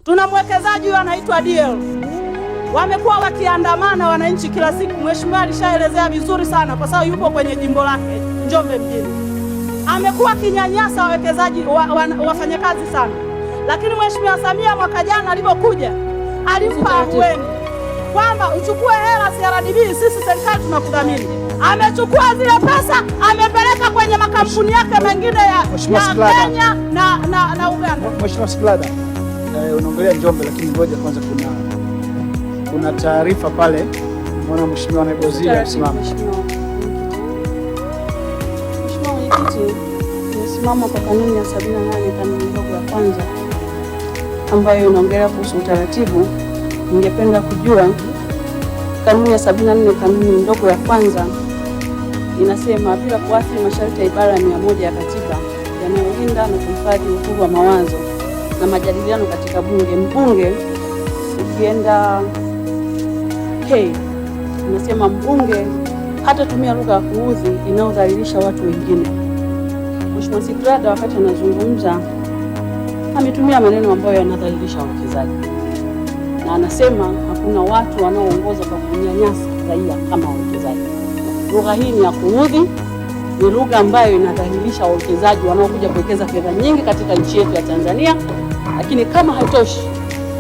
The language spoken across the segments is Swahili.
Tuna mwekezaji huyo anaitwa DL. Wamekuwa wakiandamana wananchi kila siku. Mheshimiwa alishaelezea vizuri sana kwa sababu yupo kwenye jimbo lake Njombe mjini. Amekuwa kinyanyasa wawekezaji wafanyakazi sana. Lakini Mheshimiwa Samia mwaka jana alipokuja alimpa ahueni kwamba uchukue hela CRDB, sisi serikali tunakudhamini. Amechukua zile pesa amepeleka kwenye makampuni yake mengine ya Kenya na Uganda. Mheshimiwa Siglada, unaongelea Njombe, lakini ngoja kwanza kuna taarifa pale. Mbona Mheshimiwa Naibu Waziri asimama? Mheshimiwa Mwenyekiti, nimesimama kwa kanuni ya 78 kanuni ndogo ya kwanza ambayo inaongelea kuhusu utaratibu. Ningependa kujua kanuni ya 74 kanuni ndogo ya kwanza inasema bila kuathiri masharti ya ibara ya 100 ya katiba yanayolinda na kuhifadhi uhuru wa mawazo na majadiliano katika bunge. Mbunge ukienda inasema mbunge hatatumia lugha ya kuudhi inayodhalilisha watu wengine. Mheshimiwa Sigrada wakati anazungumza ametumia maneno ambayo yanadhalilisha wawekezaji, na anasema hakuna watu wanaoongoza kwa kunyanyasa raia kama wawekezaji. Lugha hii ni ya kuudhi, ni lugha ambayo inadhalilisha wawekezaji wanaokuja kuwekeza fedha nyingi katika nchi yetu ya Tanzania. Lakini kama haitoshi,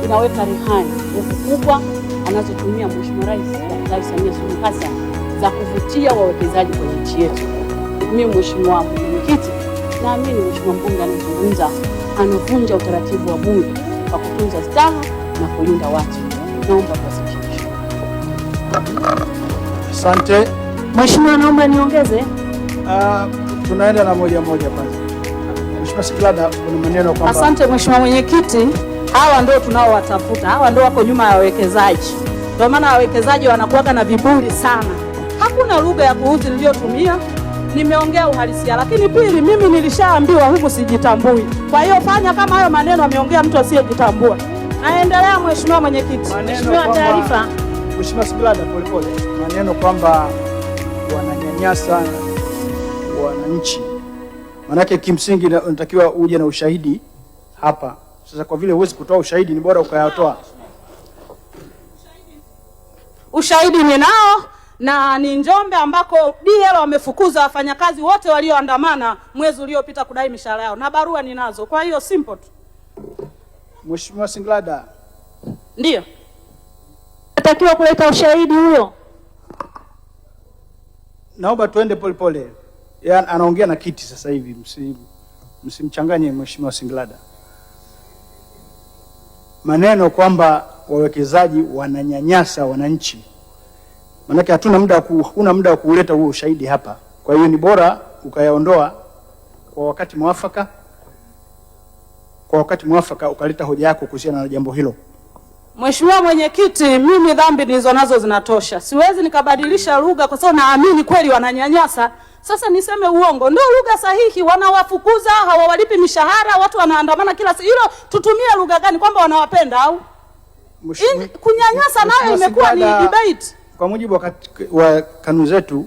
inaweka rehani nguvu kubwa anazotumia Mheshimiwa Rais Samia Suluhu Hassan za kuvutia wawekezaji kwenye nchi yetu. Mimi Mheshimiwa Mwenyekiti, naamini Mheshimiwa mbunge anazungumza anavunja utaratibu wa bunge kwa kutunza staha na kulinda watu. Naomba kuwasilisha. Asante. Mheshimiwa, naomba niongeze. Tunaenda na moja kwanza. Mheshimiwa Siglada, kuna maneno kwamba... Asante Mheshimiwa Mwenyekiti. Hawa ndio tunaowatafuta. Hawa ndio wako nyuma ya wawekezaji. Ndio maana wawekezaji wanakuwa na viburi sana. Hakuna lugha ya kuudhi niliyotumia. Nimeongea uhalisia, lakini pili, mimi nilishaambiwa huku sijitambui. Kwa hiyo fanya kama hayo maneno ameongea mtu asiyejitambua. Naendelea Mheshimiwa Mwenyekiti. Mheshimiwa taarifa. Mheshimiwa Siglada, polepole. Maneno kwamba wananyanyasa wananchi. Manake kimsingi unatakiwa uje na ushahidi hapa. Sasa kwa vile huwezi kutoa ushahidi, ni bora ukayatoa. Ushahidi ninao, na ni Njombe ambako DL wamefukuza wafanyakazi wote walioandamana mwezi uliopita kudai mishahara yao, na barua ninazo. Kwa hiyo simple tu. Mheshimiwa Siglada. Ndio. Natakiwa kuleta ushahidi huyo. Naomba tuende polepole. Yeye anaongea na kiti sasa hivi, msimchanganye Mheshimiwa Siglada. Maneno kwamba wawekezaji wananyanyasa wananchi. Manake huna muda wa kuleta huo ushahidi hapa. Kwa hiyo ni bora ukayaondoa kwa wakati mwafaka. Kwa wakati mwafaka ukaleta hoja yako kuhusiana na jambo hilo. Mheshimiwa Mwenyekiti, mimi dhambi nilizo nazo zinatosha. Siwezi nikabadilisha lugha kwa sababu naamini kweli wananyanyasa. Sasa niseme uongo? Ndio lugha sahihi. Wanawafukuza, hawawalipi mishahara, watu wanaandamana kila siku. Hilo tutumie lugha gani, kwamba wanawapenda au? Kunyanyasa nayo imekuwa ni debate. Kwa mujibu wa kanuni zetu,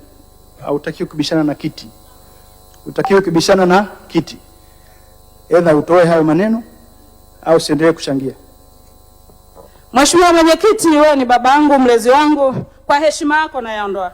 hautakiwi kubishana na kiti. Utakiwi kubishana na kiti. Aidha utoe hayo maneno au usiendelee kuchangia. Mheshimiwa Mwenyekiti, wewe ni babangu, mlezi wangu. Kwa heshima yako nayaondoa.